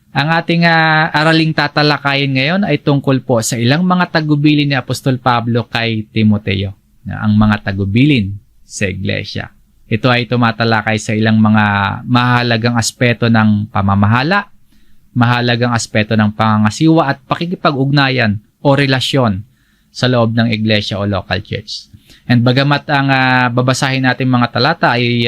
Ang ating araling tatalakayin ngayon ay tungkol po sa ilang mga tagubilin ni Apostol Pablo kay Timoteo. Ang mga tagubilin sa iglesia. Ito ay tumatalakay sa ilang mga mahalagang aspeto ng pamamahala, mahalagang aspeto ng pangangasiwa at pakikipag-ugnayan o relasyon sa loob ng iglesia o local church. And bagamat ang babasahin natin mga talata ay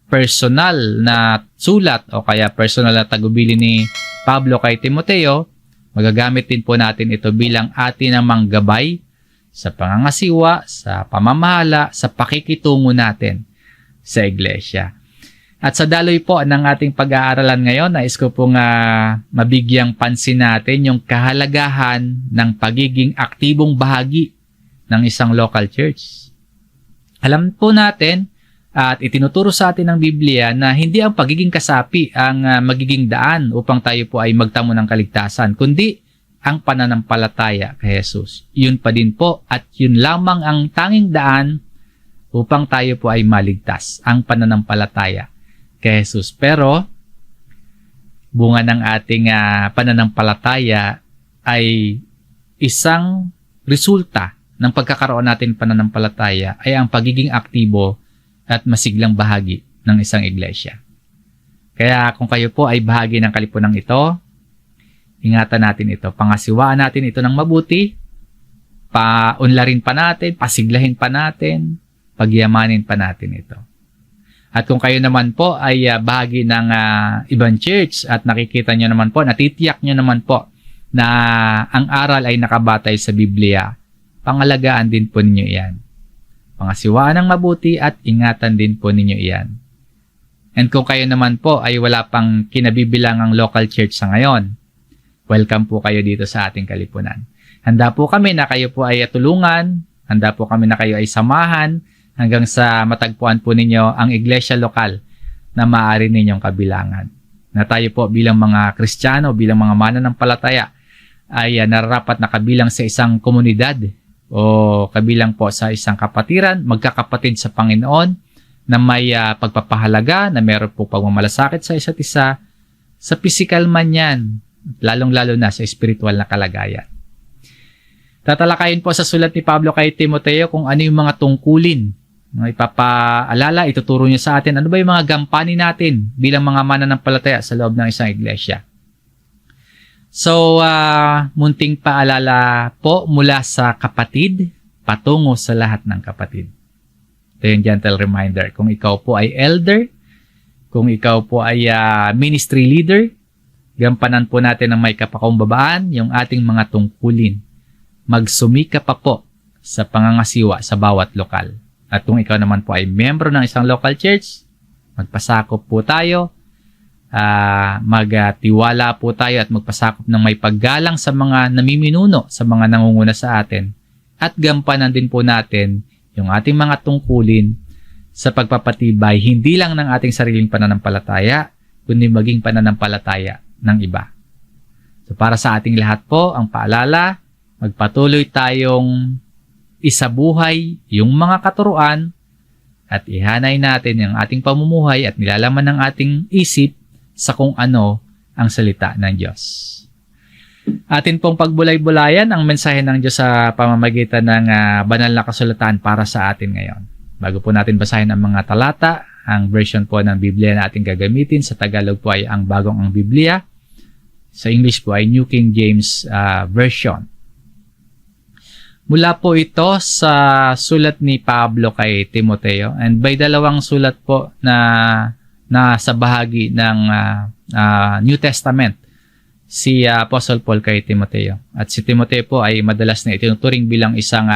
personal na sulat o kaya personal na tagubilin ni Pablo kay Timoteo, magagamit din po natin ito bilang atin namang gabay sa pangangasiwa, sa pamamahala, sa pakikitungo natin sa iglesia. At sa daloy po ng ating pag-aaralan ngayon, nais ko pong mabigyang pansin natin yung kahalagahan ng pagiging aktibong bahagi ng isang local church. Alam po natin at itinuturo sa atin ng Biblia na hindi ang pagiging kasapi ang magiging daan upang tayo po ay magtamo ng kaligtasan, kundi ang pananampalataya kay Jesus. Yun pa din po at yun lamang ang tanging daan upang tayo po ay maligtas, ang pananampalataya kay Jesus. Pero bunga ng ating pananampalataya ay isang resulta ng pagkakaroon natin pananampalataya ay ang pagiging aktibo at masiglang bahagi ng isang iglesia. Kaya kung kayo po ay bahagi ng kalipunan ito, ingatan natin ito, pangasiwaan natin ito ng mabuti, paunlarin pa natin, pasiglahin pa natin, pagyamanin pa natin ito. At kung kayo naman po ay bahagi ng ibang church at nakikita nyo naman po, natitiyak nyo naman po na ang aral ay nakabatay sa Biblia, pangalagaan din po ninyo iyan. Pangasiwaan ng mabuti at ingatan din po ninyo iyan. And kung kayo naman po ay wala pang kinabibilangang local church sa ngayon, welcome po kayo dito sa ating kalipunan. Handa po kami na kayo po ay tulungan, handa po kami na kayo ay samahan hanggang sa matagpuan po ninyo ang iglesia lokal na maaari ninyong kabilangan. Na tayo po bilang mga Kristiyano, bilang mga mananampalataya ay nararapat na kabilang sa isang komunidad o kabilang po sa isang kapatiran, magkakapatid sa Panginoon na may pagpapahalaga, na meron po pagmamalasakit sa isa't isa, sa physical man yan, lalong-lalo na sa spiritual na kalagayan. Tatalakayin po sa sulat ni Pablo kay Timoteo kung ano yung mga tungkulin na ipapaalala, ituturo niya sa atin, ano ba yung mga gampanin natin bilang mga mananampalataya sa loob ng isang iglesia. So, munting paalala po mula sa kapatid patungo sa lahat ng kapatid. Ito yung gentle reminder. Kung ikaw po ay elder, kung ikaw po ay ministry leader, gampanan po natin ng may kapakumbabaan yung ating mga tungkulin. Magsumika pa po sa pangangasiwa sa bawat lokal. At kung ikaw naman po ay miyembro ng isang local church, magpasakop po tayo. Magtiwala po tayo at magpasakop ng may paggalang sa mga namiminuno, sa mga nangunguna sa atin. At gampanan din po natin yung ating mga tungkulin sa pagpapatibay hindi lang ng ating sariling pananampalataya, kundi maging pananampalataya ng iba. So para sa ating lahat po, ang paalala, magpatuloy tayong isabuhay yung mga katuruan at ihanay natin yung ating pamumuhay at nilalaman ng ating isip sa kung ano ang salita ng Diyos. Atin pong pagbulay-bulayan ang mensahe ng Diyos sa pamamagitan ng banal na kasulatan para sa atin ngayon. Bago po natin basahin ang mga talata, ang version po ng Biblia na ating gagamitin sa Tagalog po ay ang Bagong ang Biblia. Sa English po ay New King James Version. Mula po ito sa sulat ni Pablo kay Timoteo, and by dalawang sulat po na sa bahagi ng New Testament, si Apostle Paul kay Timoteo. At si Timoteo po ay madalas na itinuturing bilang isang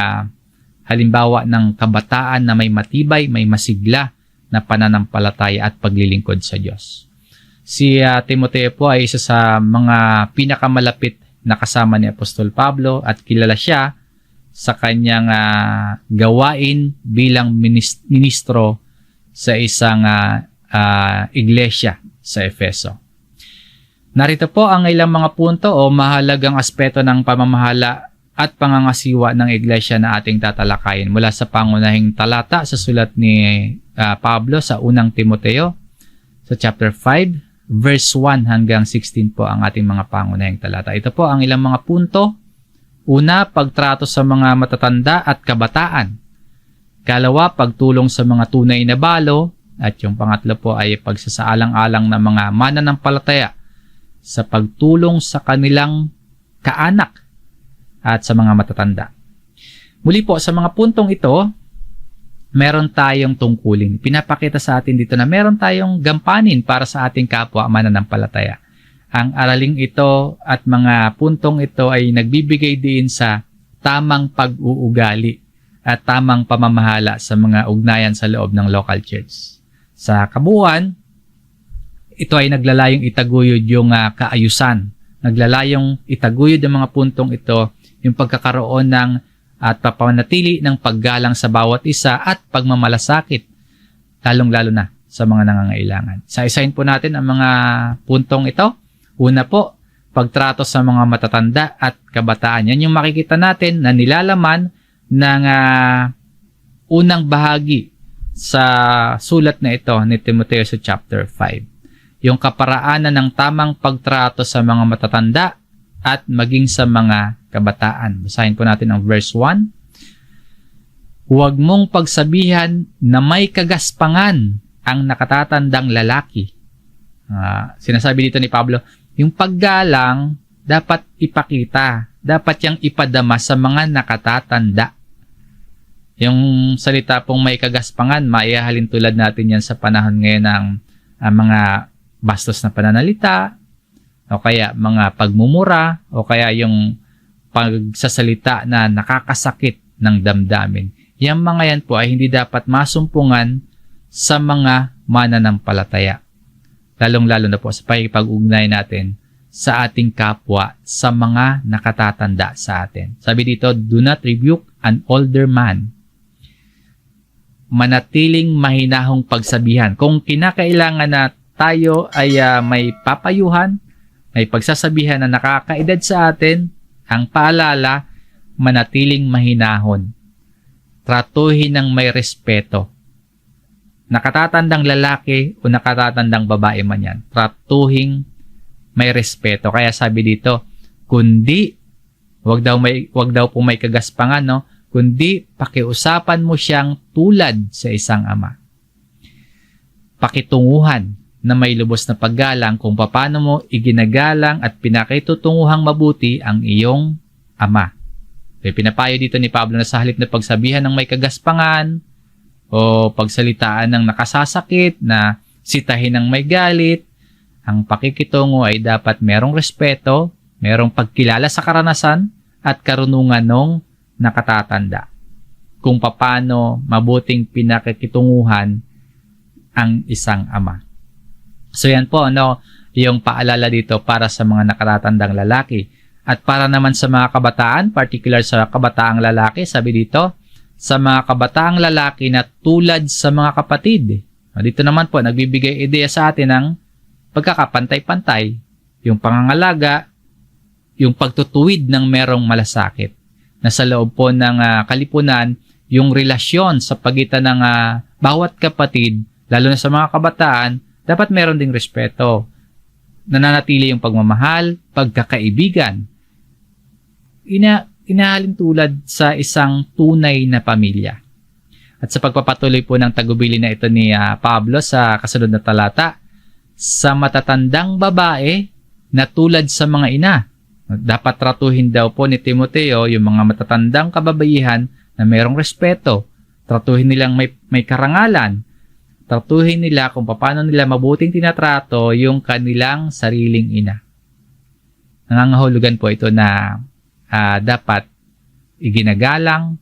halimbawa ng kabataan na may matibay, may masigla na pananampalataya at paglilingkod sa Diyos. Si Timoteo po ay isa sa mga pinakamalapit na kasama ni Apostol Pablo at kilala siya sa kanyang gawain bilang ministro sa isang iglesia sa Efeso. Narito po ang ilang mga punto o mahalagang aspeto ng pamamahala at pangangasiwa ng iglesia na ating tatalakayin mula sa pangunahing talata sa sulat ni Pablo sa unang Timoteo sa chapter 5 verse 1 hanggang 16 po ang ating mga pangunahing talata. Ito po ang ilang mga punto. Una, pagtrato sa mga matatanda at kabataan. Kalawa, pagtulong sa mga tunay na balo. At yung pangatlo po ay pagsasaalang-alang ng mga mananampalataya sa pagtulong sa kanilang kaanak at sa mga matatanda. Muli po, sa mga puntong ito, meron tayong tungkulin. Pinapakita sa atin dito na meron tayong gampanin para sa ating kapwa mananampalataya. Ang araling ito at mga puntong ito ay nagbibigay din sa tamang pag-uugali at tamang pamamahala sa mga ugnayan sa loob ng local church. Sa kabuuan, ito ay naglalayong itaguyod yung kaayusan. Naglalayong itaguyod ang mga puntong ito, yung pagkakaroon ng at papanatili ng paggalang sa bawat isa at pagmamalasakit, lalong-lalo na sa mga nangangailangan. Isa-isahin po natin ang mga puntong ito. Una po, pagtrato sa mga matatanda at kabataan. Yan yung makikita natin na nilalaman ng unang bahagi sa sulat na ito ni Timoteo sa chapter 5. Yung kaparaanan ng tamang pagtrato sa mga matatanda at maging sa mga kabataan. Basahin po natin ang verse 1. Huwag mong pagsabihan na may kagaspangan ang nakatatandang lalaki. Sinasabi dito ni Pablo, yung paggalang dapat ipakita, dapat yang ipadama sa mga nakatatanda. Yung salita pong may kagaspangan, maihahalin tulad natin yan sa panahon ngayon ng mga bastos na pananalita, o kaya mga pagmumura, o kaya yung pagsasalita na nakakasakit ng damdamin. Yung mga yan po ay hindi dapat masumpungan sa mga mananampalataya. Lalong-lalo na po sa pag-ugnay natin sa ating kapwa, sa mga nakatatanda sa atin. Sabi dito, do not rebuke an older man. Manatiling mahinahong pagsabihan. Kung kinakailangan na tayo ay may papayuhan, may pagsasabihan na nakakaedad sa atin, ang paalala, manatiling mahinahon. Tratuhin ng may respeto. Nakatatandang lalaki o nakatatandang babae man yan, tratuhin may respeto. Kaya sabi dito, kundi, wag daw po may kagaspangan, no? Kundi pakiusapan mo siyang tulad sa isang ama. Pakitunguhan na may lubos na paggalang kung paano mo iginagalang at pinakitutunguhang mabuti ang iyong ama. So, pinapayo dito ni Pablo na sa halip na pagsabihan ng may kagaspangan o pagsalitaan ng nakasasakit, na sitahin ng may galit, ang pakikitungo ay dapat merong respeto, merong pagkilala sa karanasan at karunungan ng nakatatanda. Kung paano mabuting pinakikitunguhan ang isang ama. So yan po, yung paalala dito para sa mga nakatatandang lalaki. At para naman sa mga kabataan, particular sa kabataang lalaki, sabi dito, sa mga kabataang lalaki na tulad sa mga kapatid. Dito naman po, nagbibigay ideya sa atin ng pagkakapantay-pantay, yung pangangalaga, yung pagtutuwid ng merong malasakit. Na sa loob po ng kalipunan, yung relasyon sa pagitan ng bawat kapatid, lalo na sa mga kabataan, dapat meron ding respeto. Nananatili yung pagmamahal, pagkakaibigan. Inahalin tulad sa isang tunay na pamilya. At sa pagpapatuloy po ng tagubilin na ito ni Pablo sa kasunod na talata, sa matatandang babae na tulad sa mga ina. Dapat tratuhin daw po ni Timoteo yung mga matatandang kababaihan na mayroong respeto. Tratuhin nilang may karangalan. Tratuhin nila kung paano nila mabuting tinatrato yung kanilang sariling ina. Nangangahulugan po ito na dapat iginagalang,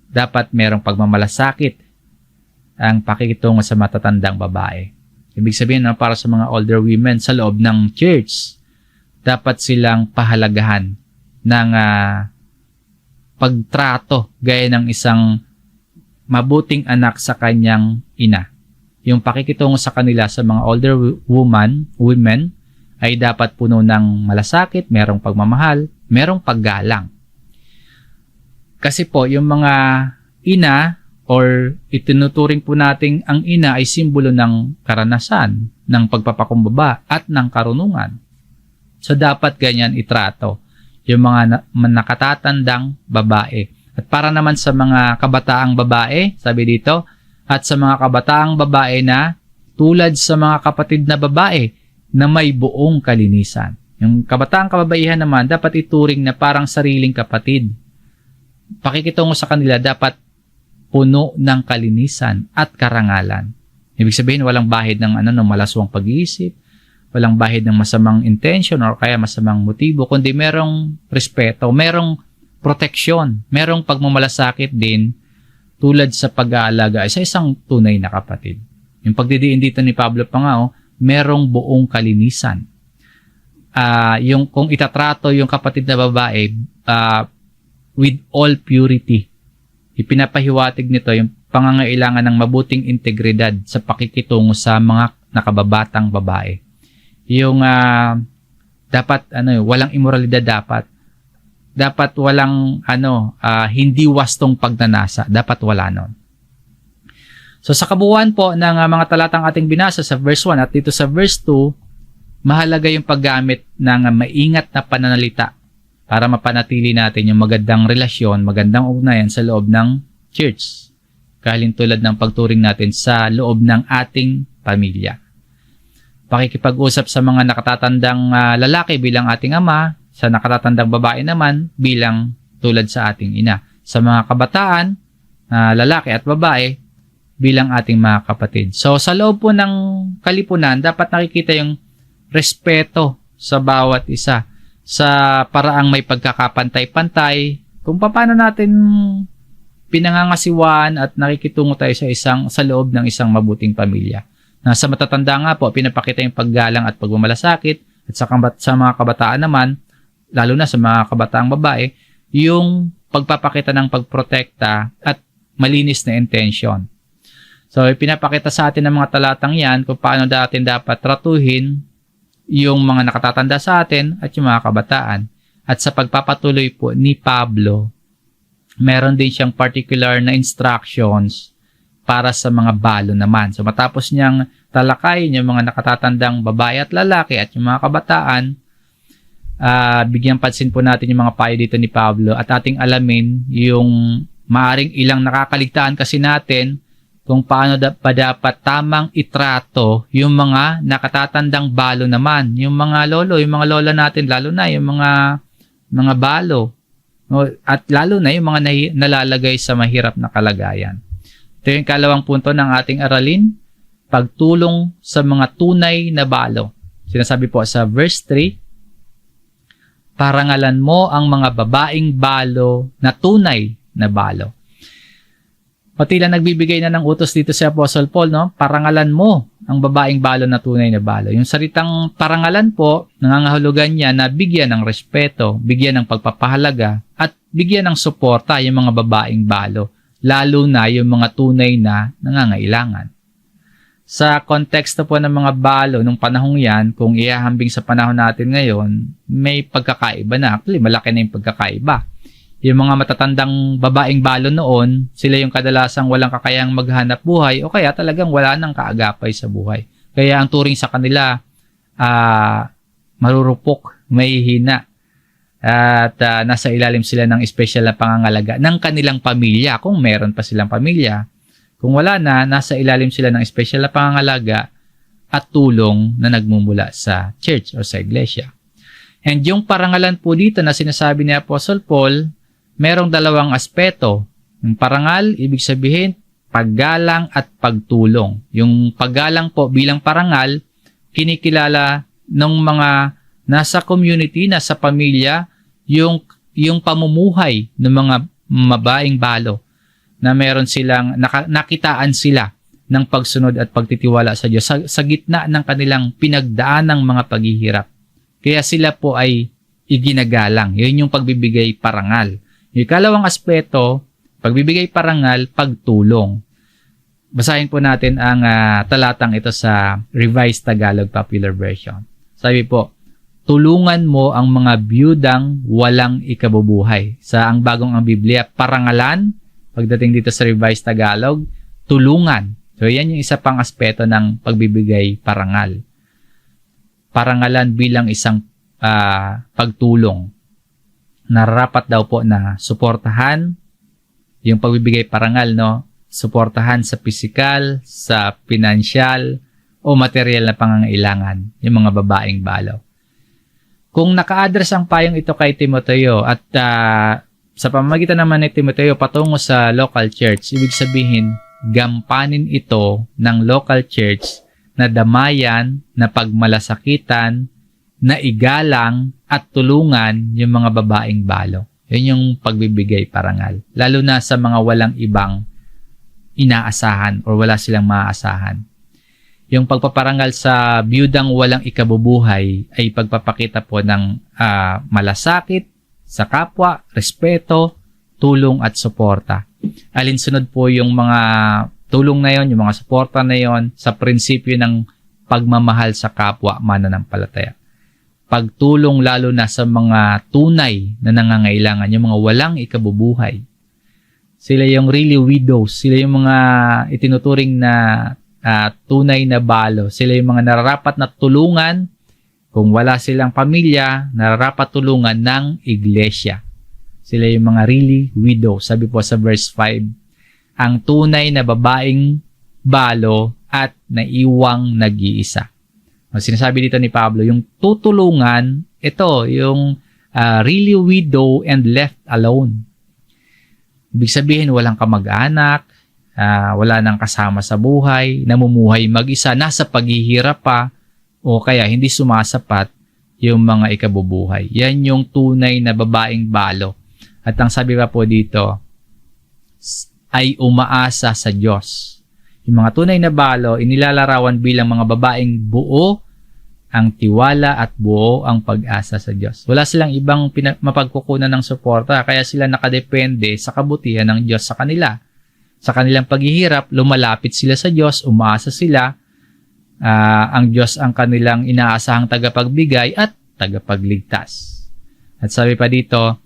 dapat mayroong pagmamalasakit ang pakikitungo sa matatandang babae. Ibig sabihin para sa mga older women sa loob ng church, dapat silang pahalagahan ng pagtrato gaya ng isang mabuting anak sa kanyang ina. Yung pakikitungo sa kanila sa mga older women ay dapat puno ng malasakit, merong pagmamahal, merong paggalang. Kasi po yung mga ina or itinuturing po nating ang ina ay simbolo ng karanasan, ng pagpapakumbaba at ng karunungan. So dapat ganyan itrato yung mga nakatatandang babae. At para naman sa mga kabataang babae, sabi dito, at sa mga kabataang babae na tulad sa mga kapatid na babae na may buong kalinisan. Yung kabataang kababaihan naman dapat ituring na parang sariling kapatid. Pakikitungo sa kanila dapat puno ng kalinisan at karangalan. Ibig sabihin, walang bahid ng ng malaswang pag-iisip, walang bahid ng masamang intention or kaya masamang motibo, kundi merong respeto, merong proteksyon, merong pagmamalasakit din tulad sa pag-aalaga sa isang tunay na kapatid. Yung pagdidiin dito ni Pablo pa nga, merong buong kalinisan. Yung kung itatrato yung kapatid na babae with all purity, ipinapahiwatig nito yung pangangailangan ng mabuting integridad sa pakikitungo sa mga nakababatang babae. Yung dapat walang immoralidad dapat walang hindi wastong pagnanasa, dapat wala nun. So sa kabuuan po ng mga talatang ating binasa sa verse 1 at dito sa verse 2, mahalaga yung paggamit ng maingat na pananalita para mapanatili natin yung magandang relasyon, magandang ugnayan sa loob ng church. Tulad ng pagturing natin sa loob ng ating pamilya. Pakikipag-usap sa mga nakatatandang lalaki bilang ating ama, sa nakatatandang babae naman bilang tulad sa ating ina. Sa mga kabataan, lalaki at babae, bilang ating mga kapatid. So sa loob po ng kalipunan, dapat nakikita yung respeto sa bawat isa sa paraang may pagkakapantay-pantay, kung paano natin pinangangasiwaan at nakikitungo tayo sa loob ng isang mabuting pamilya. Sa matatanda nga po, pinapakita yung paggalang at pagmamalasakit, at sa mga kabataan naman, lalo na sa mga kabataang babae, yung pagpapakita ng pagprotekta at malinis na intention. So, pinapakita sa atin ng mga talatang yan kung paano natin dapat tratuhin yung mga nakatatanda sa atin at yung mga kabataan. At sa pagpapatuloy po ni Pablo, meron din siyang particular na instructions para sa mga balo naman. So matapos niyang talakayin yung mga nakatatandang babae at lalaki at yung mga kabataan, bigyan pansin po natin yung mga payo dito ni Pablo at ating alamin yung maaring ilang nakakaligtaan kasi natin kung paano pa dapat tamang itrato yung mga nakatatandang balo naman. Yung mga lolo, yung mga lola natin, lalo na yung mga balo. At lalo na yung mga nalalagay sa mahirap na kalagayan. Ito yung kalawang punto ng ating aralin, pagtulong sa mga tunay na balo. Sinasabi po sa verse 3, parangalan mo ang mga babaeng balo na tunay na balo. O tila nagbibigay na ng utos dito si Apostle Paul, no? Parangalan mo ang babaeng balo na tunay na balo. Yung salitang parangalan po, nangangahulugan niya na bigyan ng respeto, bigyan ng pagpapahalaga, at bigyan ng suporta yung mga babaeng balo, lalo na yung mga tunay na nangangailangan. Sa konteksto po ng mga balo nung panahong yan, kung ihahambing sa panahon natin ngayon, may pagkakaiba na. Actually, malaki na yung pagkakaiba. Yung mga matatandang babaeng balo noon, sila yung kadalasang walang kakayang maghanap buhay o kaya talagang wala nang kaagapay sa buhay. Kaya ang turing sa kanila, marurupok, may hina. At nasa ilalim sila ng espesyal na pangangalaga ng kanilang pamilya, kung meron pa silang pamilya. Kung wala na, nasa ilalim sila ng espesyal na pangangalaga at tulong na nagmumula sa church o sa iglesia. And yung parangalan po dito na sinasabi ni Apostle Paul, merong dalawang aspeto. Yung parangal, ibig sabihin, paggalang at pagtulong. Yung paggalang po bilang parangal, kinikilala ng mga nasa community, nasa pamilya, yung pamumuhay ng mga babaeng balo na meron silang, nakitaan sila ng pagsunod at pagtitiwala sa Diyos sa gitna ng kanilang pinagdaanang mga paghihirap. Kaya sila po ay iginagalang. Yun yung pagbibigay parangal. Yung ikalawang aspeto, pagbibigay parangal, pagtulong. Basahin po natin ang talatang ito sa Revised Tagalog Popular Version. Sabi po, tulungan mo ang mga biyudang walang ikabubuhay. Sa ang bagong ang Biblia, parangalan Pagdating dito sa Revised Tagalog, tulungan. So, yan yung isa pang aspeto ng pagbibigay parangal. Parangalan bilang isang pagtulong. Nararapat daw po na suportahan yung pagbibigay parangal, no? Suportahan sa pisikal, sa pinansyal, o material na pangangailangan, yung mga babaeng balo. Kung naka-address ang payong ito kay Timoteo at sa pamamagitan naman ni Timoteo patungo sa local church, ibig sabihin, gampanin ito ng local church na damayan, na pagmalasakitan, na igalang at tulungan yung mga babaeng balo. Yun yung pagbibigay parangal. Lalo na sa mga walang ibang inaasahan o wala silang maaasahan. Yung pagpaparangal sa biyudang walang ikabubuhay ay pagpapakita po ng malasakit sa kapwa, respeto, tulong at suporta. Alinsunod po yung mga tulong na yon, yung mga suporta na yon sa prinsipyo ng pagmamahal sa kapwa mananampalataya. Pagtulong lalo na sa mga tunay na nangangailangan, yung mga walang ikabubuhay. Sila yung really widows, sila yung mga itinuturing na tunay na balo. Sila yung mga nararapat na tulungan. Kung wala silang pamilya, nararapat tulungan ng iglesia. Sila yung mga really widows. Sabi po sa verse 5, ang tunay na babaeng balo at naiwang nag-iisa. Sinasabi dito ni Pablo, yung tutulungan, ito, yung really widow and left alone. Ibig sabihin, walang kamag-anak, wala nang kasama sa buhay, namumuhay mag-isa, nasa paghihirap pa, o kaya hindi sumasapat yung mga ikabubuhay. Yan yung tunay na babaeng balo. At ang sabi pa po dito, ay umaasa sa Diyos. Yung mga tunay na balo, inilalarawan bilang mga babaeng buo ang tiwala at buo ang pag-asa sa Diyos. Wala silang ibang mapagkukunan ng suporta, kaya sila nakadepende sa kabutihan ng Diyos sa kanila. Sa kanilang paghihirap, lumalapit sila sa Diyos, umaasa sila, ang Diyos ang kanilang inaasahang tagapagbigay at tagapagligtas. At sabi pa dito,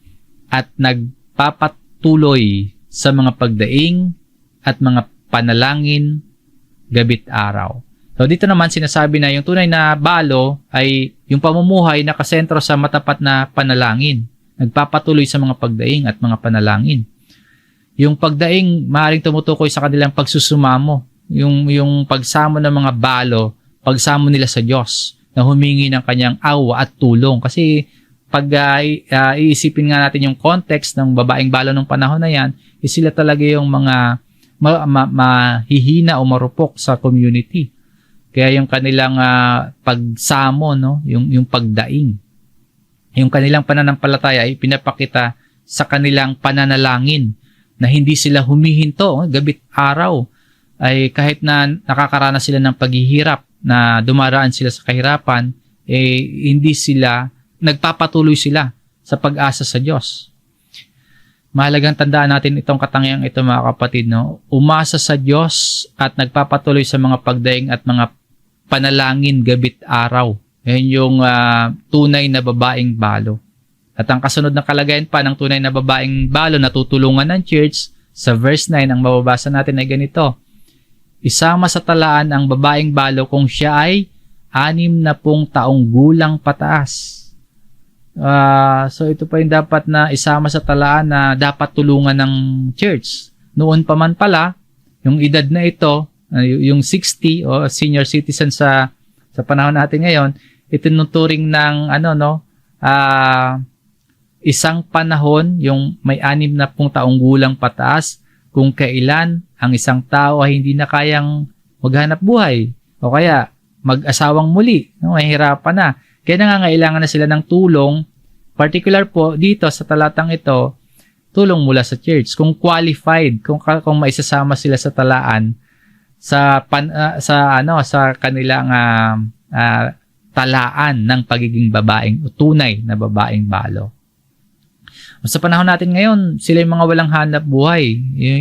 at nagpapatuloy sa mga pagdaing at mga panalangin gabit araw. So dito naman sinasabi na yung tunay na balo ay yung pamumuhay na nakasentro sa matapat na panalangin. Nagpapatuloy sa mga pagdaing at mga panalangin. Yung pagdaing maaaring tumutukoy sa kanilang pagsusumamo. Yung pagsamo ng mga balo, pagsamo nila sa Diyos na humingi ng kanyang awa at tulong. Kasi pag iisipin nga natin yung context ng babaeng balo ng panahon na yan, sila talaga yung mga mahihina o marupok sa community. Kaya yung kanilang pagsamo, no, yung pagdaing, yung kanilang pananampalataya ay pinapakita sa kanilang pananalangin na hindi sila humihinto gabit araw, ay kahit na nakakaranas sila ng paghihirap, na dumaraan sila sa kahirapan, hindi sila nagpapatuloy sila sa pag-asa sa Diyos. Mahalagang tandaan natin itong katangiang ito, mga kapatid, no? Umasa sa Diyos at nagpapatuloy sa mga pagdaing at mga panalangin gabit araw. Yan yung tunay na babaeng balo. At ang kasunod na kalagayan pa ng tunay na babaeng balo na tutulungan ng church, sa verse 9, ang mababasa natin ay ganito, isama sa talaan ang babaeng balo kung siya ay 60 taong gulang pataas. So ito pa yung dapat na isama sa talaan na dapat tulungan ng church. Noon pa man pala, yung edad na ito, yung 60 o senior citizen sa panahon natin ngayon, itinuturing ng isang panahon, yung may 60 taong gulang pataas, kung kailan ang isang tao ay hindi na kayang maghanap buhay o kaya mag-asawang muli, no? Mahirapan na. Kaya nangangailangan na sila ng tulong, particular po dito sa talatang ito, tulong mula sa church. Kung qualified, kung maisasama sila sa talaan sa kanilang talaan ng pagiging babaeng tunay na babaeng balo. Sa panahon natin ngayon, sila yung mga walang hanap buhay.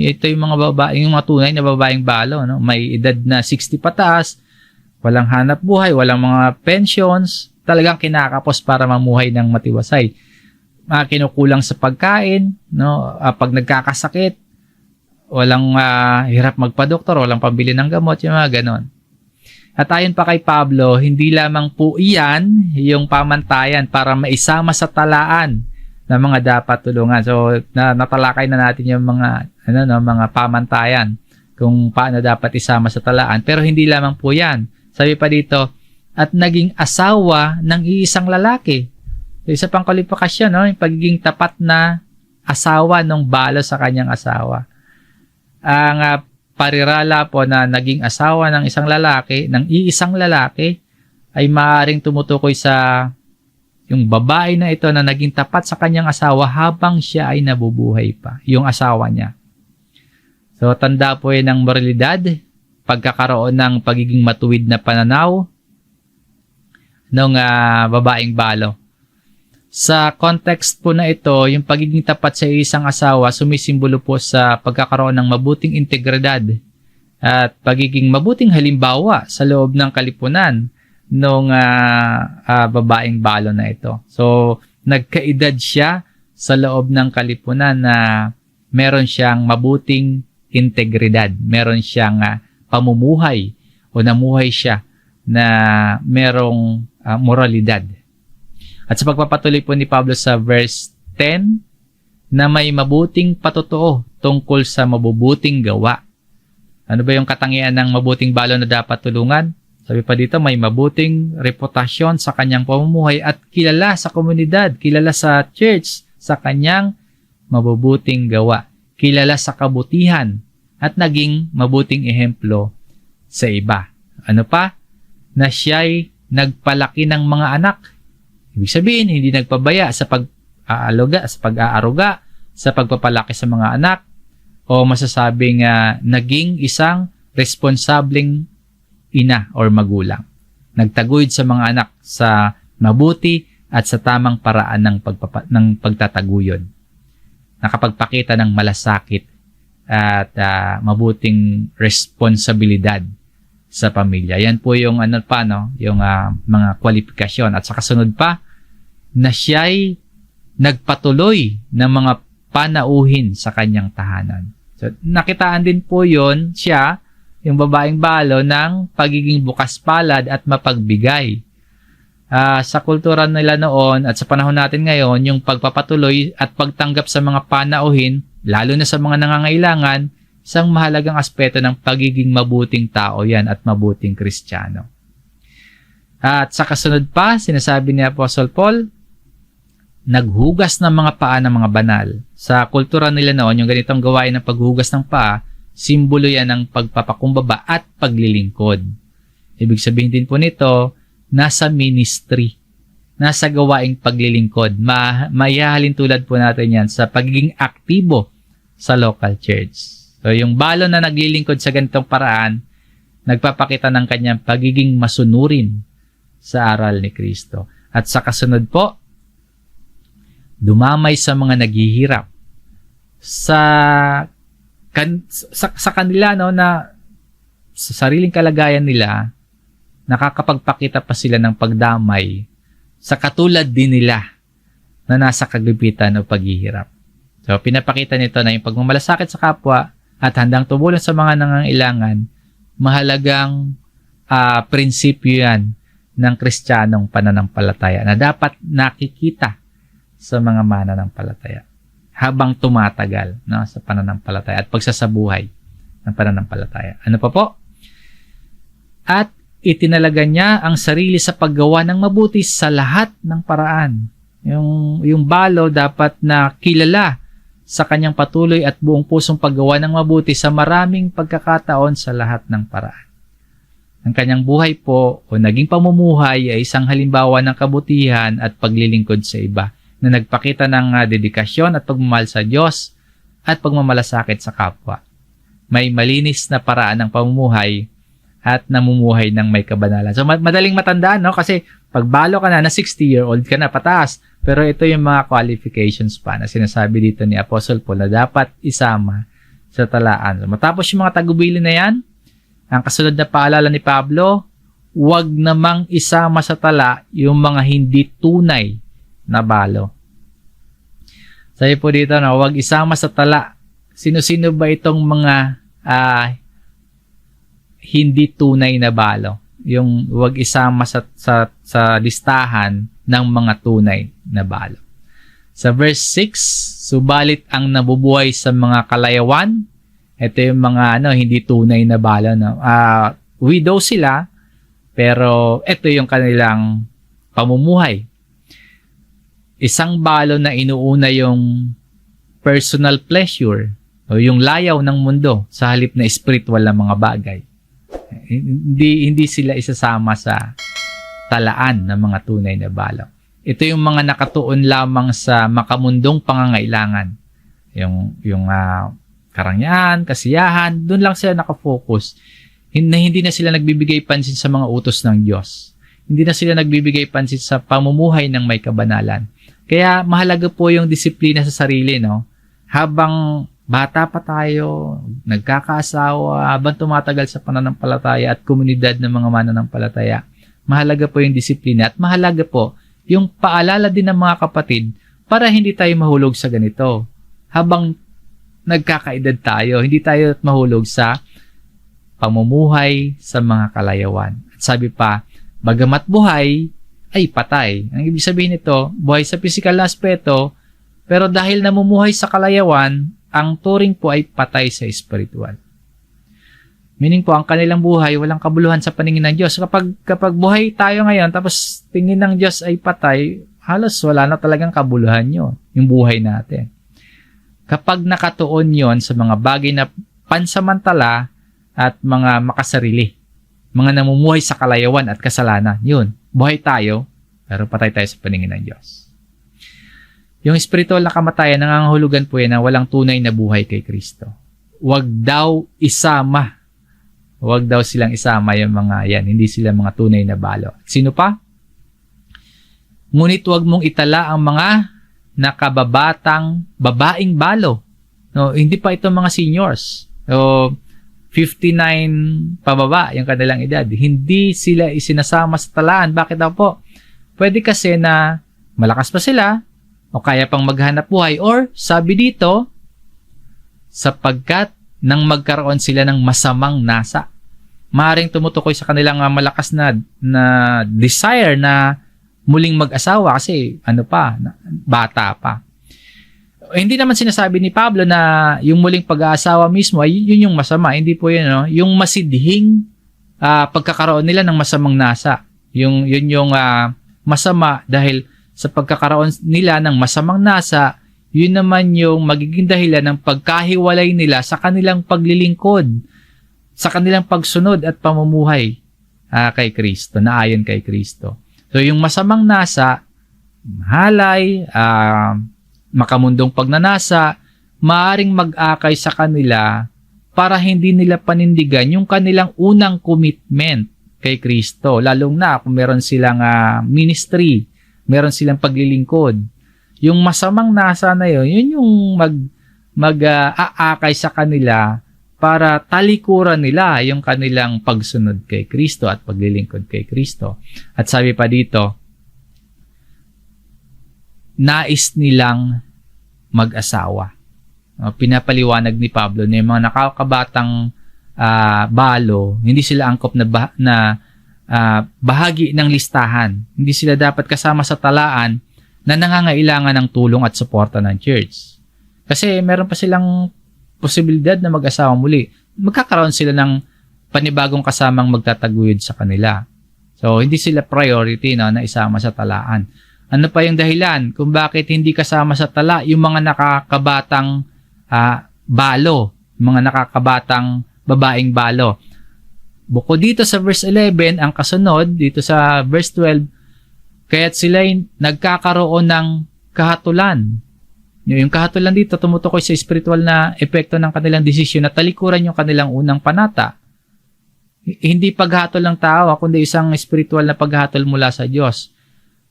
Ito yung mga babae, yung mga tunay na babaeng balo, no? May edad na 60 pataas, walang hanap buhay, walang mga pensions, talagang kinakapos para mamuhay ng matiwasay. Kinukulang sa pagkain, no? Pag nagkakasakit, walang hirap magpa-doktor, walang pambili ng gamot, yung mga ganon. At ayon pa kay Pablo, hindi lamang po iyan yung pamantayan para maisama sa talaan ng mga dapat tulungan. So, natalakay na natin yung mga mga pamantayan kung paano dapat isama sa talaan. Pero hindi lamang po yan. Sabi pa dito, at naging asawa ng iisang lalaki. So, isa pang kwalifikasyon, no? Yung pagiging tapat na asawa ng balo sa kanyang asawa. Ang parirala po na naging asawa ng isang lalaki, ng iisang lalaki, ay maaaring tumutukoy sa yung babae na ito na naging tapat sa kanyang asawa habang siya ay nabubuhay pa, yung asawa niya. So, tanda po yan ng moralidad, pagkakaroon ng pagiging matuwid na pananaw ng babaeng balo. Sa context po na ito, yung pagiging tapat sa isang asawa sumisimbolo po sa pagkakaroon ng mabuting integridad at pagiging mabuting halimbawa sa loob ng kalipunan ng babaeng balo na ito. So, nagkaedad siya sa loob ng kalipunan na meron siyang mabuting integridad, meron siyang pamumuhay o namuhay siya na merong moralidad. At sa pagpapatuloy po ni Pablo sa verse 10, na may mabuting patotoo tungkol sa mabubuting gawa. Ano ba yung katangian ng mabuting balo na dapat tulungan? Sabi pa dito, may mabuting reputasyon sa kanyang pamumuhay at kilala sa komunidad, kilala sa church, sa kanyang mabubuting gawa. Kilala sa kabutihan at naging mabuting ehemplo sa iba. Ano pa? Na siya'y nagpalaki ng mga anak. Ibig sabihin, hindi nagpabaya sa pag-aaruga, sa pagpapalaki sa mga anak, o masasabing naging isang responsableng ina or magulang. Nagtaguyod sa mga anak sa mabuti at sa tamang paraan ng pagtataguyod. Nakapagpakita ng malasakit at mabuting responsibilidad sa pamilya. Yan po yung yung mga kwalifikasyon. At sa kasunod pa, na siya'y nagpatuloy ng mga panauhin sa kanyang tahanan. So, nakitaan din po yon siya, yung babaeng balo, ng pagiging bukas palad at mapagbigay. Sa kultura nila noon at sa panahon natin ngayon, yung pagpapatuloy at pagtanggap sa mga panauhin, lalo na sa mga nangangailangan, isang mahalagang aspeto ng pagiging mabuting tao yan at mabuting Kristiyano. At sa kasunod pa, sinasabi ni Apostle Paul, naghugas ng mga paa ng mga banal. Sa kultura nila noon, yung ganitong gawain ng paghugas ng paa, simbolo yan ng pagpapakumbaba at paglilingkod. Ibig sabihin din po nito, nasa ministry, nasa gawaing paglilingkod. Mayahalin tulad po natin yan sa pagiging aktibo sa local church. So, yung balo na naglilingkod sa ganitong paraan, nagpapakita ng kanyang pagiging masunurin sa aral ni Kristo. At sa kasunod po, dumamay sa mga naghihirap. Sa kanila, na sa sariling kalagayan nila, nakakapagpakita pa sila ng pagdamay sa katulad din nila na nasa kagipitan o paghihirap. So, pinapakita nito na yung pagmamalasakit sa kapwa at handang tumulong sa mga nangangailangan, mahalagang prinsipyo yan ng Kristiyanong pananampalataya na dapat nakikita sa mga mananampalataya habang tumatagal sa pananampalataya at pagsasabuhay ng pananampalataya. Ano pa po? At itinalaga niya ang sarili sa paggawa ng mabuti sa lahat ng paraan. Yung balo dapat na kilala sa kanyang patuloy at buong pusong paggawa ng mabuti sa maraming pagkakataon sa lahat ng paraan. Ang kanyang buhay po o naging pamumuhay ay isang halimbawa ng kabutihan at paglilingkod sa iba na nagpakita ng dedikasyon at pagmamahal sa Diyos at pagmamalasakit sa kapwa. May malinis na paraan ng pamumuhay at namumuhay ng may kabanalan. So, madaling matandaan, no? Kasi pagbalo ka na 60-year-old ka na pataas. Pero ito yung mga qualifications pa na sinasabi dito ni Apostle Paul na dapat isama sa talaan. So, matapos yung mga tagubilin na yan, ang kasunod na paalala ni Pablo, huwag namang isama sa tala yung mga hindi tunay na balo. Sabi po dito na huwag isama sa tala Sino-sino ba itong mga hindi tunay na balo? Yung wag isama sa listahan ng mga tunay na balo. Sa verse 6, subalit ang nabubuhay sa mga kalayawan, ito yung mga hindi tunay na balo. No? Widow sila, pero ito yung kanilang pamumuhay. Isang balo na inuuna yung personal pleasure o yung layaw ng mundo sa halip na spiritual na mga bagay. Hindi sila isasama sa talaan ng mga tunay na balo. Ito yung mga nakatuon lamang sa makamundong pangangailangan. Yung karangyaan, kasiyahan, doon lang sila nakafocus. Hindi na sila nagbibigay pansin sa mga utos ng Diyos. Hindi na sila nagbibigay pansin sa pamumuhay ng may kabanalan. Kaya mahalaga po yung disiplina sa sarili, no? Habang bata pa tayo, nagkakaasawa, habang tumatagal sa pananampalataya at komunidad ng mga mananampalataya, mahalaga po yung disiplina at mahalaga po yung paalala din ng mga kapatid para hindi tayo mahulog sa ganito. Habang nagkakaedad tayo, hindi tayo mahulog sa pamumuhay sa mga kalayawan. At sabi pa, bagamat buhay, ay patay. Ang ibig sabihin nito, buhay sa physical na aspeto, pero dahil namumuhay sa kalayawan, ang turing po ay patay sa spiritual. Meaning po, ang kanilang buhay, walang kabuluhan sa paningin ng Diyos. Kapag buhay tayo ngayon, tapos tingin ng Diyos ay patay, halos wala na talagang kabuluhan yun, yung buhay natin. Kapag nakatuon yon sa mga bagay na pansamantala at mga makasarili, mga namumuhay sa kalayawan at kasalanan, yun, buhay tayo, pero patay tayo sa paningin ng Diyos. Yung spiritual na kamatayan, nangangahulugan po yan na walang tunay na buhay kay Kristo. Huwag daw silang isama yung mga yan. Hindi sila mga tunay na balo. Sino pa? Ngunit huwag mong itala ang mga nakababatang babaeng balo. No, hindi pa ito mga seniors. So, 59 pababa yung kanilang edad. Hindi sila isinasama sa talaan. Bakit daw po? Pwede kasi na malakas pa sila, o kaya pang maghanap buhay, or sabi dito, sapagkat nang magkaroon sila ng masamang nasa. Maaaring tumutukoy sa kanilang malakas na desire na muling mag-asawa kasi bata pa. Hindi naman sinasabi ni Pablo na yung muling pag-aasawa mismo ay yun yung masama. Hindi po yun, no? Yung masidhing pagkakaroon nila ng masamang nasa. Yun yung masama dahil sa pagkakaroon nila ng masamang nasa, yun naman yung magiging dahilan ng pagkahiwalay nila sa kanilang paglilingkod, sa kanilang pagsunod at pamumuhay kay Kristo, na ayon kay Kristo. So yung masamang nasa, halay, makamundong pagnanasa, maaring mag-akay sa kanila para hindi nila panindigan yung kanilang unang commitment kay Kristo. Lalong na kung meron silang ministry, meron silang paglilingkod. Yung masamang nasa na yun yung mag-aakay sa kanila para talikuran nila yung kanilang pagsunod kay Kristo at paglilingkod kay Kristo. At sabi pa dito, nais nilang mag-asawa. Pinapaliwanag ni Pablo na yung mga nakakabatang balo, hindi sila angkop na bahagi ng listahan. Hindi sila dapat kasama sa talaan na nangangailangan ng tulong at suporta ng church. Kasi meron pa silang posibilidad na mag-asawa muli. Magkakaroon sila ng panibagong kasamang magtataguyod sa kanila. So, hindi sila priority na isama sa talaan. Ano pa yung dahilan kung bakit hindi kasama sa tala yung mga nakakabatang balo, mga nakakabatang babaeng balo? Bukod dito sa verse 11, ang kasunod, dito sa verse 12, kaya't sila'y nagkakaroon ng kahatulan. Yung kahatulan dito, tumutukoy sa spiritual na epekto ng kanilang desisyon na talikuran yung kanilang unang panata. Hindi paghatol ng tao, kundi isang spiritual na paghatol mula sa Diyos.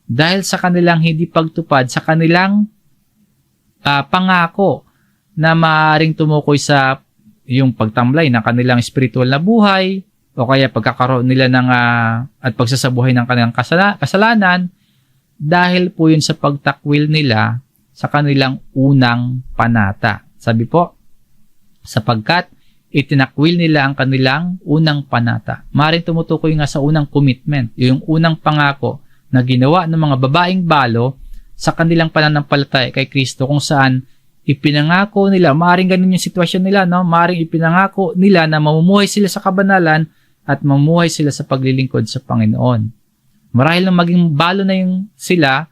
Dahil sa kanilang hindi pagtupad, sa kanilang pangako na maaaring tumukoy sa yung pagtamlay ng kanilang spiritual na buhay, o kaya pagkakaroon nila ng at pagsasabuhay ng kanilang kasalanan, dahil po yun sa pagtakwil nila sa kanilang unang panata. Sabi po, sapagkat itinakwil nila ang kanilang unang panata. Maaaring tumutukoy nga sa unang commitment, yung unang pangako na ginawa ng mga babaeng balo sa kanilang pananampalataya kay Kristo, kung saan ipinangako nila, maaaring ganun yung sitwasyon nila, no? Maaaring ipinangako nila na mamumuhay sila sa kabanalan at mamumuhay sila sa paglilingkod sa Panginoon. Marahil na maging balo na yung sila,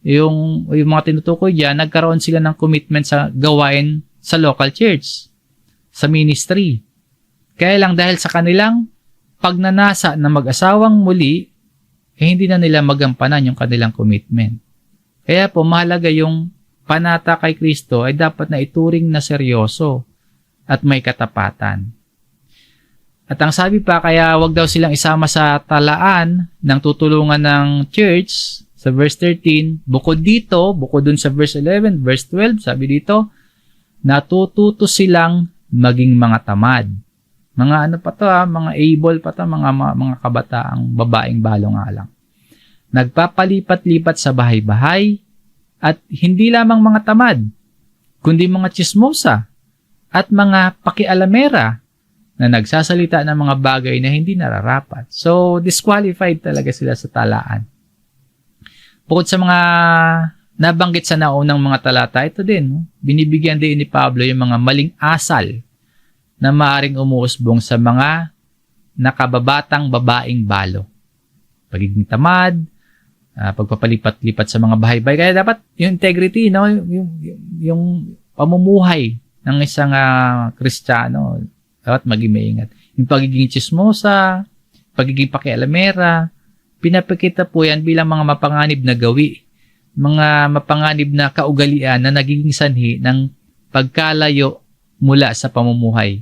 yung mga tinutukoy diyan, nagkaroon sila ng commitment sa gawain sa local church, sa ministry. Kaya lang dahil sa kanilang pagnanasa na mag-asawang muli, hindi na nila magampanan yung kanilang commitment. Kaya po mahalaga yung panata kay Kristo ay dapat na ituring na seryoso at may katapatan. At ang sabi pa, kaya wag daw silang isama sa talaan ng tutulungan ng church sa verse 13. Bukod dun sa verse 11, verse 12, sabi dito, natututo silang maging mga tamad. Mga ano pa to, mga able pa to, mga kabataang babaeng balo nga lang. Nagpapalipat-lipat sa bahay-bahay at hindi lamang mga tamad, kundi mga tsismosa at mga pakialamera na nagsasalita ng mga bagay na hindi nararapat. So, disqualified talaga sila sa talaan. Bukod sa mga nabanggit sa naunang mga talata, ito din, binibigyan din ni Pablo yung mga maling asal na maaring umuusbong sa mga nakababatang babaeng balo. Pagiging tamad, pagpapalipat-lipat sa mga bahay-bahay. Kaya dapat yung integrity, no? yung pamumuhay ng isang Kristiyano, dapat maging maingat. Yung pagiging tsismosa, pagiging pakialamera, pinapakita po yan bilang mga mapanganib na gawi, mga mapanganib na kaugalian na nagiging sanhi ng pagkalayo mula sa pamumuhay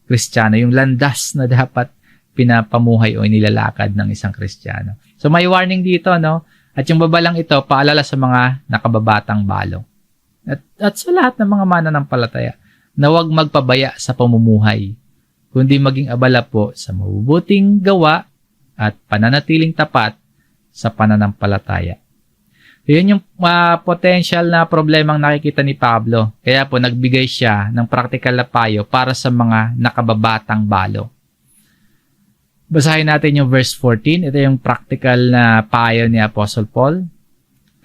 Kristiyano, yung landas na dapat pinapamuhay o inilalakad ng isang Kristiyano. So may warning dito, no? At yung babalang ito, paalala sa mga nakababatang balo. At sa lahat ng mga mananampalataya, na huwag magpabaya sa pamumuhay, kundi maging abala po sa mabubuting gawa at pananatiling tapat sa pananampalataya. Yun yung potential na problemang nakikita ni Pablo. Kaya po nagbigay siya ng practical na payo para sa mga nakababatang balo. Basahin natin yung verse 14. Ito yung practical na payo ni Apostle Paul.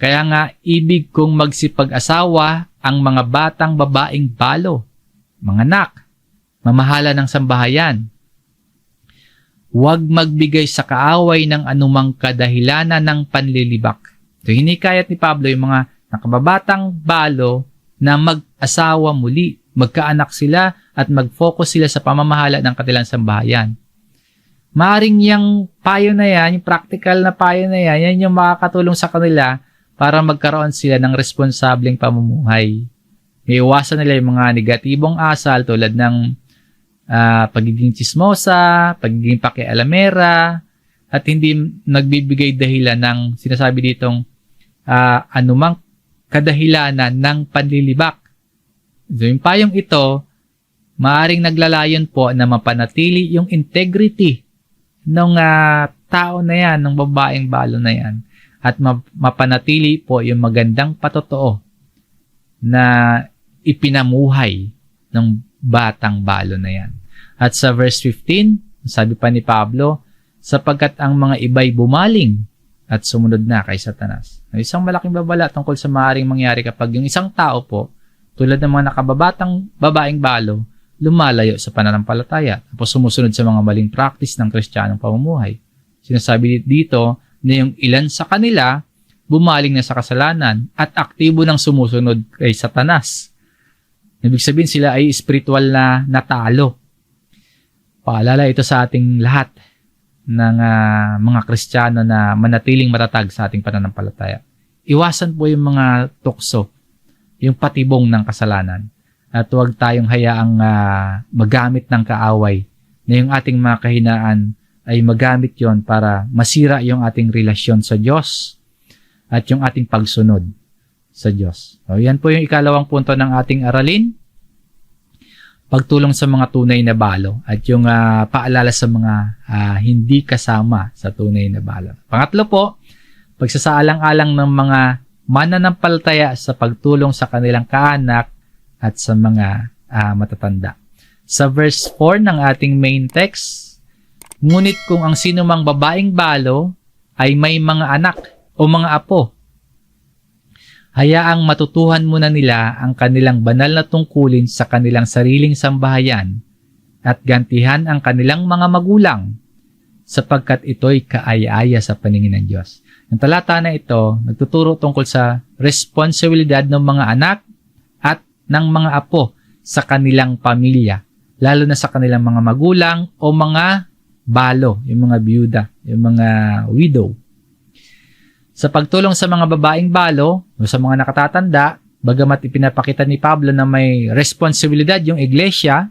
Kaya nga, ibig kong magsipag-asawa ang mga batang babaeng balo, mga anak, mamahala ng sambahayan. Huwag magbigay sa kaaway ng anumang kadahilanan ng panlilibak. So, hinikayat ni Pablo yung mga nakababatang balo na mag-asawa muli, magkaanak sila at mag-focus sila sa pamamahala ng kanilang sambahayan. Maaring yung payo na yan, yung practical na payo na yan, yan yung makakatulong sa kanila para magkaroon sila ng responsableng pamumuhay. Iiwasan nila yung mga negatibong asal tulad ng pagiging tsismosa, pagiging pakialamera, at hindi nagbibigay dahilan ng sinasabi ditong anumang kadahilanan ng panlilibak. So, yung payong ito, maaring naglalayon po na mapanatili yung integrity ng tao na yan, ng babaeng balo na yan, at mapanatili po yung magandang patotoo na ipinamuhay ng batang balo na yan. At sa verse 15, sabi pa ni Pablo, sapagkat ang mga iba'y bumaling at sumunod na kay Satanas. Isang malaking babala tungkol sa maaaring mangyari kapag yung isang tao po, tulad ng mga nakababatang babaeng balo, lumalayo sa pananampalataya tapos sumusunod sa mga maling practice ng Kristiyanong pamumuhay. Sinasabi dito na yung ilan sa kanila bumaling na sa kasalanan at aktibo ng sumusunod kay Satanas. Ibig sabihin sila ay spiritual na natalo. Paalala ito sa ating lahat ng mga Kristiyano na manatiling matatag sa ating pananampalataya. Iwasan po yung mga tukso, yung patibong ng kasalanan. At huwag tayong hayaang magamit ng kaaway na yung ating mga kahinaan ay magamit yon para masira yung ating relasyon sa Diyos at yung ating pagsunod sa Diyos. So, yan po yung ikalawang punto ng ating aralin. Pagtulong sa mga tunay na balo at yung paalala sa mga hindi kasama sa tunay na balo. Pangatlo po, pagsasaalang-alang ng mga mananampalataya sa pagtulong sa kanilang kaanak at sa mga matatanda. Sa verse 4 ng ating main text, ngunit kung ang sinumang babaeng balo ay may mga anak o mga apo, hayaang matutuhan muna nila ang kanilang banal na tungkulin sa kanilang sariling sambahayan at gantihan ang kanilang mga magulang sapagkat ito'y kaaya-aya sa paningin ng Diyos. Ang talata na ito, nagtuturo tungkol sa responsibilidad ng mga anak at ng mga apo sa kanilang pamilya, lalo na sa kanilang mga magulang o mga balo, yung mga byuda, yung mga widow. Sa pagtulong sa mga babaeng balo o sa mga nakatatanda, bagamat ipinapakita ni Pablo na may responsibilidad yung iglesia,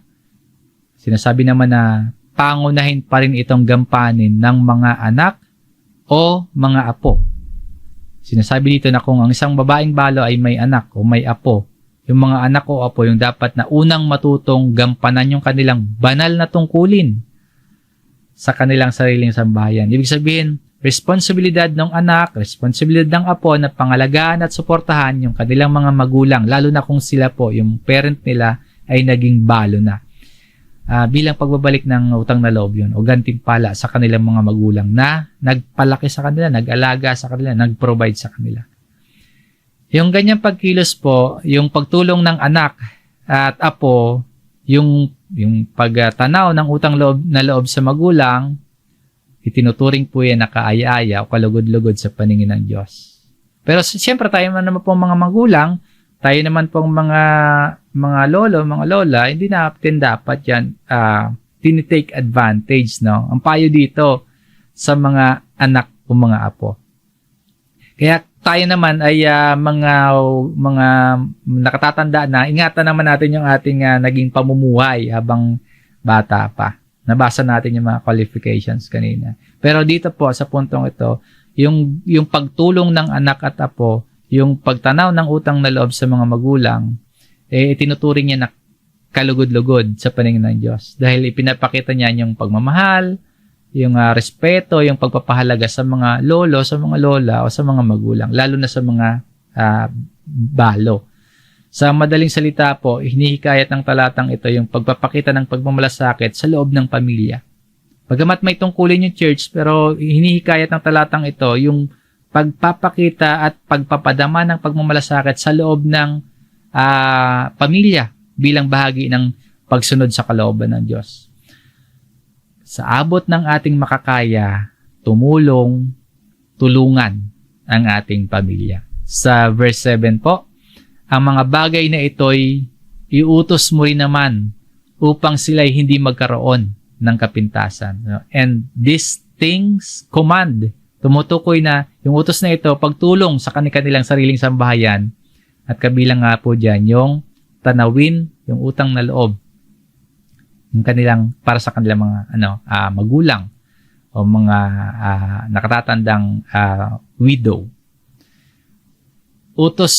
sinasabi naman na pangunahin pa rin itong gampanin ng mga anak o mga apo. Sinasabi dito na kung ang isang babaeng balo ay may anak o may apo, yung mga anak o apo yung dapat na unang matutong gampanan yung kanilang banal na tungkulin sa kanilang sariling sambahayan. Ibig sabihin, responsibilidad ng anak, responsibilidad ng apo na pangalagaan at suportahan yung kanilang mga magulang, lalo na kung sila po, yung parent nila ay naging balo na. Bilang pagbabalik ng utang na loob yun o gantimpala sa kanilang mga magulang na nagpalaki sa kanila, nag-alaga sa kanila, nag-provide sa kanila. Yung ganyang pagkilos po, yung pagtulong ng anak at apo, yung pagtanaw ng utang na loob sa magulang, itinuturing po yan na kaaya-aya o kalugod-lugod sa paningin ng Diyos. Pero siyempre tayo naman po mga magulang, tayo naman pong mga lolo, mga lola, hindi natin dapat yan tinitake advantage, no? Ang payo dito sa mga anak o mga apo. Kaya tayo naman ay mga nakatatanda na, ingatan naman natin yung ating naging pamumuhay habang bata pa. Nabasa natin yung mga qualifications kanina. Pero dito po sa puntong ito, yung pagtulong ng anak at apo, yung pagtanaw ng utang na loob sa mga magulang, itinuturing niya na kalugod-lugod sa paningin ng Diyos. Dahil ipinapakita niya yung pagmamahal, yung respeto, yung pagpapahalaga sa mga lolo, sa mga lola, o sa mga magulang, lalo na sa mga balo. Sa madaling salita po, hinihikayat ng talatang ito yung pagpapakita ng pagmamalasakit sa loob ng pamilya. Bagamat may tungkulin yung church, pero hinihikayat ng talatang ito yung pagpapakita at pagpapadama ng pagmamalasakit sa loob ng pamilya bilang bahagi ng pagsunod sa kalooban ng Diyos. Sa abot ng ating makakaya, tulungan ang ating pamilya. Sa verse 7 po, ang mga bagay na ito'y iutos mo rin naman upang sila'y hindi magkaroon ng kapintasan. And these things command. Tumutukoy na yung utos na ito, pagtulong sa kanilang sariling sambahayan at kabilang nga po dyan yung tanawin, yung utang na loob yung kanilang, para sa kanilang mga magulang o mga nakatatandang widow. Utos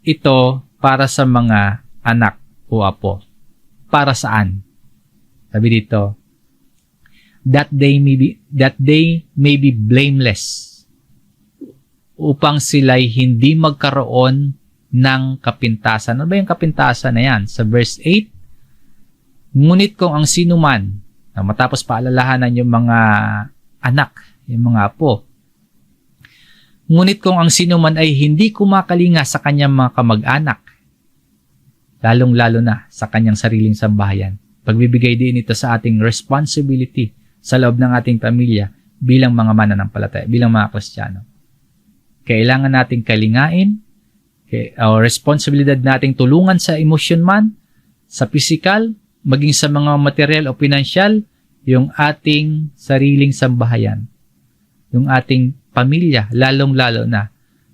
ito para sa mga anak o apo. Para saan? Sabi dito, that they may be blameless, upang sila'y hindi magkaroon ng kapintasan. Ano ba yung kapintasan na yan? Sa verse 8, ngunit kung ang sinuman, matapos paalalahanan yung mga anak, yung mga apo, ngunit kung ang sinuman ay hindi kumakalinga sa kanyang mga kamag-anak, lalong-lalo na sa kanyang sariling sambahayan, pagbibigay din ito sa ating responsibility sa loob ng ating pamilya bilang mga mananampalataya, bilang mga Kristiyano. Kailangan nating kalingain, o responsibilidad nating tulungan sa emosyon man, sa physical, maging sa mga material o pinansyal, yung ating sariling sambahayan, yung ating pamilya, lalong-lalo na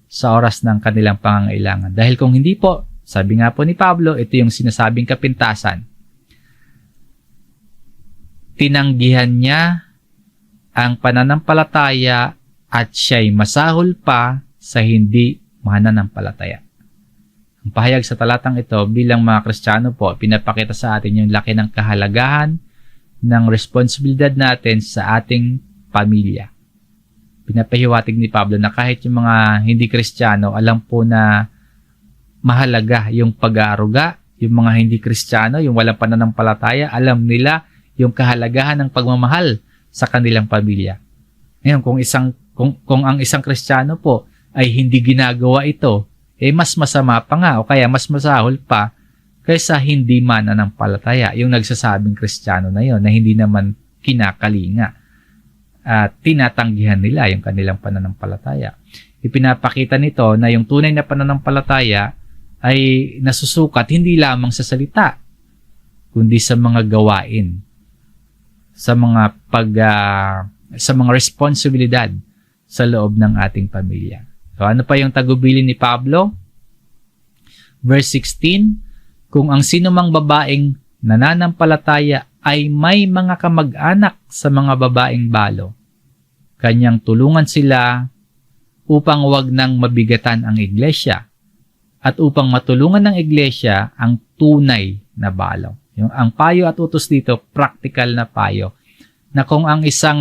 sa oras ng kanilang pangangailangan. Dahil kung hindi po, sabi nga po ni Pablo, ito yung sinasabing kapintasan. Tinanggihan niya ang pananampalataya at siya'y masahol pa sa hindi mananampalataya. Ang pahayag sa talatang ito bilang mga Kristiyano po, pinapakita sa atin yung laki ng kahalagahan ng responsibilidad natin sa ating pamilya. Pinapahiwatig ni Pablo na kahit yung mga hindi Kristiyano, alam po na mahalaga yung pag-aaruga, yung mga hindi Kristiyano, yung walang pananampalataya, alam nila yung kahalagahan ng pagmamahal sa kanilang pamilya. Ngayon, kung ang isang Kristiyano po ay hindi ginagawa ito, mas masama pa nga o kaya mas masahol pa kaysa hindi mananampalataya, yung nagsasabing Kristiyano na yon na hindi naman kinakalinga at tinatanggihan nila yung kanilang pananampalataya. Ipinapakita nito na yung tunay na pananampalataya ay nasusukat hindi lamang sa salita, kundi sa mga gawain, sa mga responsibilidad sa loob ng ating pamilya. So ano pa yung tagubilin ni Pablo? Verse 16, kung ang sinumang babaeng nananampalataya ay may mga kamag-anak sa mga babaeng balo, kanyang tulungan sila upang wag nang mabigatan ang iglesia at upang matulungan ng iglesia ang tunay na balo. Ang payo at utos dito, practical na payo, na kung ang isang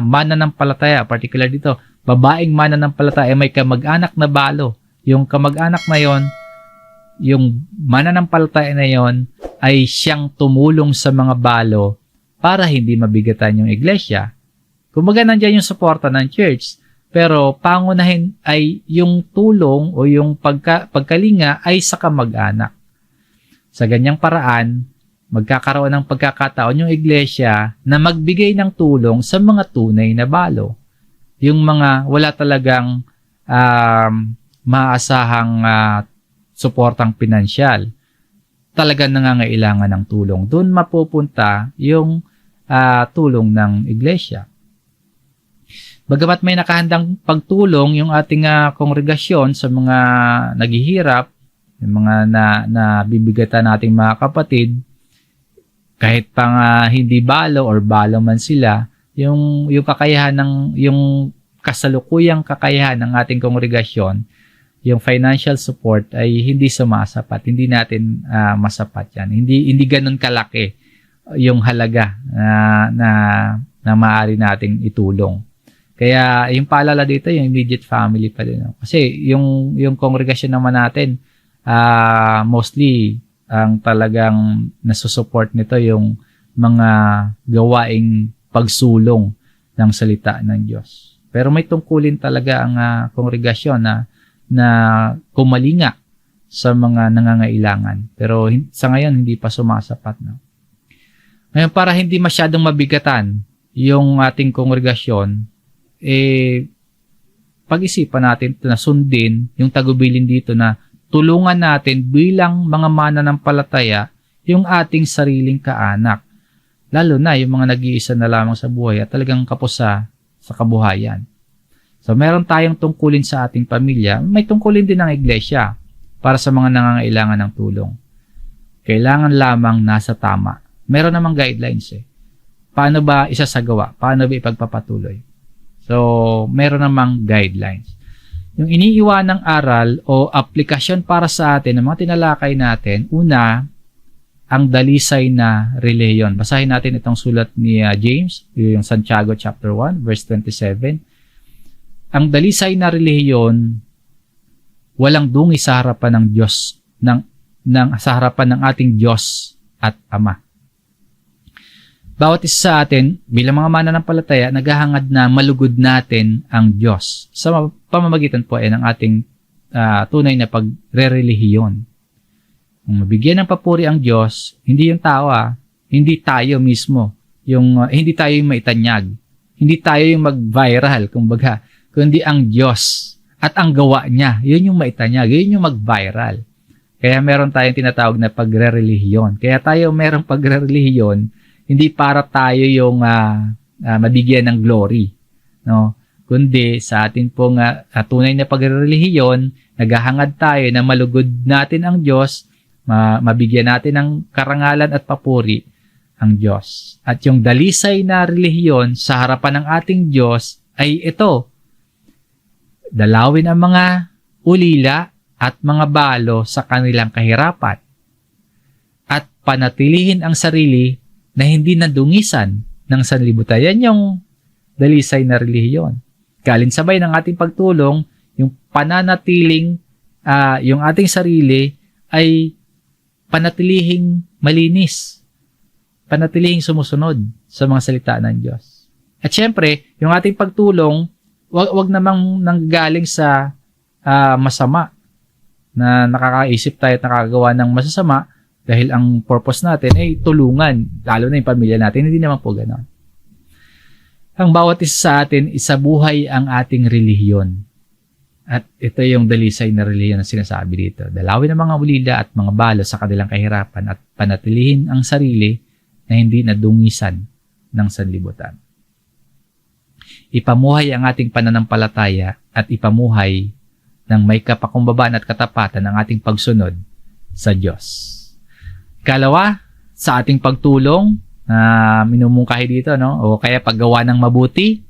mananampalataya, particular dito, babaeng mananampalataya, may kamag-anak na balo, yung kamag-anak na yon, yung mananampalataya na yon, ay siyang tumulong sa mga balo para hindi mabigatan yung iglesia. Kumbaga nandiyan yung suporta ng church, pero pangunahin ay yung tulong o yung pagkalinga ay sa kamag-anak. Sa ganyang paraan, magkakaroon ng pagkakataon yung iglesia na magbigay ng tulong sa mga tunay na balo. Yung mga wala talagang maasahang suportang pinansyal, talagang nangangailangan ng tulong. Doon mapupunta yung tulong ng iglesia. Bagamat may nakahandang pagtulong yung ating kongregasyon sa mga naghihirap, yung mga nabibigatan nating mga kapatid, kahit pang hindi balo or balo man sila, yung kakayahan yung kasalukuyang kakayahan ng ating kongregasyon, yung financial support ay hindi sumasapat. Hindi natin masapat yan. Hindi ganun kalaki yung halaga na maaari nating itulong. Kaya yung paalala dito, yung immediate family pa din. Kasi yung kongregasyon naman natin, mostly ang talagang nasusupport nito yung mga gawaing pagsulong ng salita ng Diyos. Pero may tungkulin talaga ang kongregasyon na kumalinga sa mga nangangailangan. Pero sa ngayon, hindi pa sumasapat. No? Ngayon, para hindi masyadong mabigatan yung ating kongregasyon, pag-isipan natin na sundin yung tagubilin dito na tulungan natin bilang mga mananampalataya yung ating sariling kaanak. Lalo na yung mga nag-iisa na lamang sa buhay at talagang kapos sa kabuhayan. So, meron tayong tungkulin sa ating pamilya. May tungkulin din ng iglesia para sa mga nangangailangan ng tulong. Kailangan lamang nasa tama. Meron namang guidelines Paano ba isasagawa? Paano ba ipagpapatuloy? So, meron namang guidelines. Yung iniiwanang aral o aplikasyon para sa atin ng mga tinalakay natin, una, ang dalisay na relihiyon. Basahin natin itong sulat ni James, yung Santiago chapter 1, verse 27. Ang dalisay na relihiyon, walang dungi sa harapan ng Diyos, sa harapan ng ating Diyos at Ama. Bawat isa sa atin, bilang mga mananampalataya, naghahangad na malugod natin ang Diyos sa pamamagitan po ng ating tunay na pagre-relihiyon. Kung mabigyan ng papuri ang Diyos, hindi yung tao, hindi tayo mismo, hindi tayo yung maitanyag, hindi tayo yung mag-viral, kumbaga, kundi ang Diyos at ang gawa niya, yun yung maitanyag, yun yung mag-viral. Kaya meron tayong tinatawag na pagre-relihiyon. Kaya tayo merong pagre-relihiyon, hindi para tayo yung mabigyan ng glory, no? Kundi sa atin pong tunay na pagre-relihiyon, naghahangad tayo na malugod natin ang Diyos, mabigyan natin ng karangalan at papuri ang Diyos. At yung dalisay na relihiyon sa harapan ng ating Diyos ay ito, dalawin ang mga ulila at mga balo sa kanilang kahirapan at panatilihin ang sarili na hindi nadungisan ng sanlibutan. Yan yung dalisay na relihiyon. Kalinsabay ng ating pagtulong, yung pananatiling yung ating sarili ay panatilihing malinis, panatilihing sumusunod sa mga salita ng Diyos. At syempre, yung ating pagtulong, wag namang nanggaling sa masama na nakakaisip tayo at nakakagawa ng masasama dahil ang purpose natin ay tulungan, lalo na yung pamilya natin. Hindi naman po ganoon. Ang bawat isa sa atin, isabuhay ang ating relihiyon. At ito yung dalisay na relihiyon na sinasabi dito. Dalawin ang mga ulila at mga balo sa kanilang kahirapan at panatilihin ang sarili na hindi nadungisan ng sanlibutan. Ipamuhay ang ating pananampalataya at ipamuhay ng may kapakumbabaan at katapatan ang ating pagsunod sa Diyos. Ikalawa, sa ating pagtulong, minumungkahi dito, no? O kaya paggawa ng mabuti,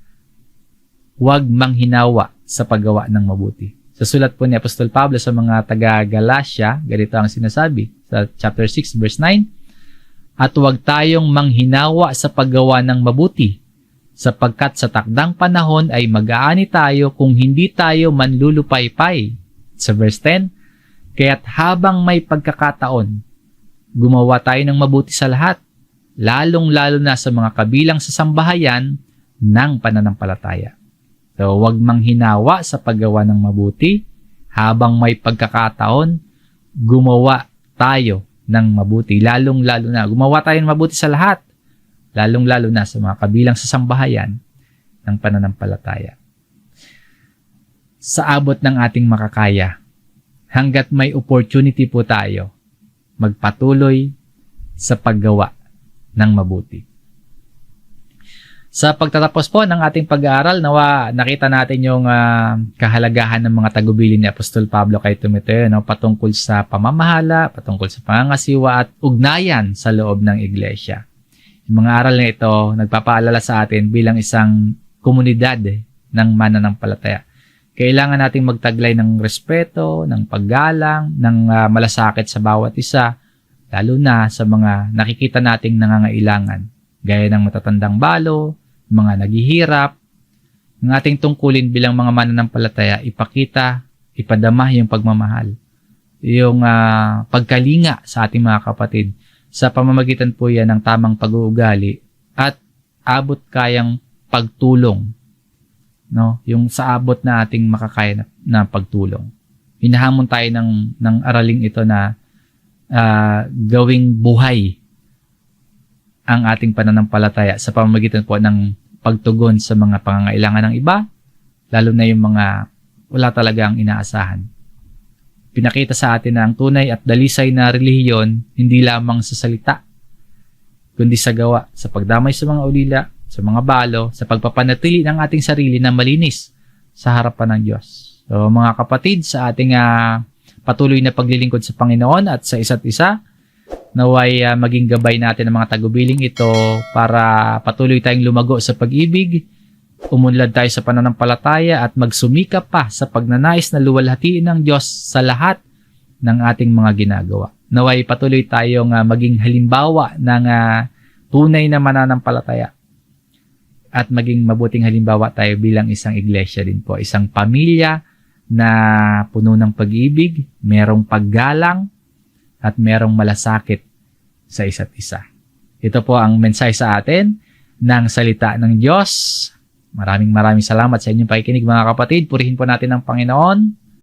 huwag manghinawa sa paggawa ng mabuti. Sa sulat po ni Apostol Pablo sa mga taga-Galatia, ganito ang sinasabi sa chapter 6 verse 9, at huwag tayong manghinawa sa paggawa ng mabuti, sapagkat sa takdang panahon ay mag-aani tayo kung hindi tayo manlulupaypay. Sa verse 10, kaya't habang may pagkakataon, gumawa tayo ng mabuti sa lahat, lalong-lalo na sa mga kabilang sa sambahayan ng pananampalataya. So, huwag manghinawa sa paggawa ng mabuti, habang may pagkakataon, gumawa tayo ng mabuti, lalong-lalo na. Gumawa tayo ng mabuti sa lahat, lalong-lalo na sa mga kabilang sa sambahayan ng pananampalataya. Sa abot ng ating makakaya, hanggat may opportunity po tayo, magpatuloy sa paggawa ng mabuti. Sa pagtatapos po ng ating pag-aaral, nawa nakita natin yung kahalagahan ng mga tagubilin ni Apostol Pablo kay Timoteo, no? Patungkol sa pamamahala, patungkol sa pangangasiwa at ugnayan sa loob ng iglesia. Yung mga aral na ito, nagpapaalala sa atin bilang isang komunidad ng mananampalataya. Kailangan nating magtaglay ng respeto, ng paggalang, ng malasakit sa bawat isa, lalo na sa mga nakikita nating nangangailangan, gaya ng matatandang balo, mga naghihirap. Ng ating tungkulin bilang mga mananampalataya, ipakita, ipadama yung pagmamahal, yung pagkalinga sa ating mga kapatid. Sa pamamagitan po yan ng tamang pag-uugali at abot kayang pagtulong, no? Yung sa abot na ating makakaya na pagtulong. Hinahamon tayo ng araling ito na gawing buhay ang ating pananampalataya sa pamamagitan po ng pagtugon sa mga pangangailangan ng iba, lalo na yung mga wala talagang inaasahan. Pinakita sa atin na ang tunay at dalisay na relihiyon hindi lamang sa salita, kundi sa gawa, sa pagdamay sa mga ulila, sa mga balo, sa pagpapanatili ng ating sarili na malinis sa harapan ng Diyos. So mga kapatid, sa ating patuloy na paglilingkod sa Panginoon at sa isa't isa, naway maging gabay natin ang mga tagubiling ito para patuloy tayong lumago sa pag-ibig, umunlad tayo sa pananampalataya at magsumikap pa sa pagnanais na luwalhatiin ng Diyos sa lahat ng ating mga ginagawa. Naway patuloy tayong maging halimbawa ng tunay na mananampalataya at maging mabuting halimbawa tayo bilang isang iglesia din po, isang pamilya na puno ng pag-ibig, merong paggalang, at merong malasakit sa isa't isa. Ito po ang mensahe sa atin ng salita ng Diyos. Maraming salamat sa inyong pakikinig mga kapatid. Purihin po natin ang Panginoon.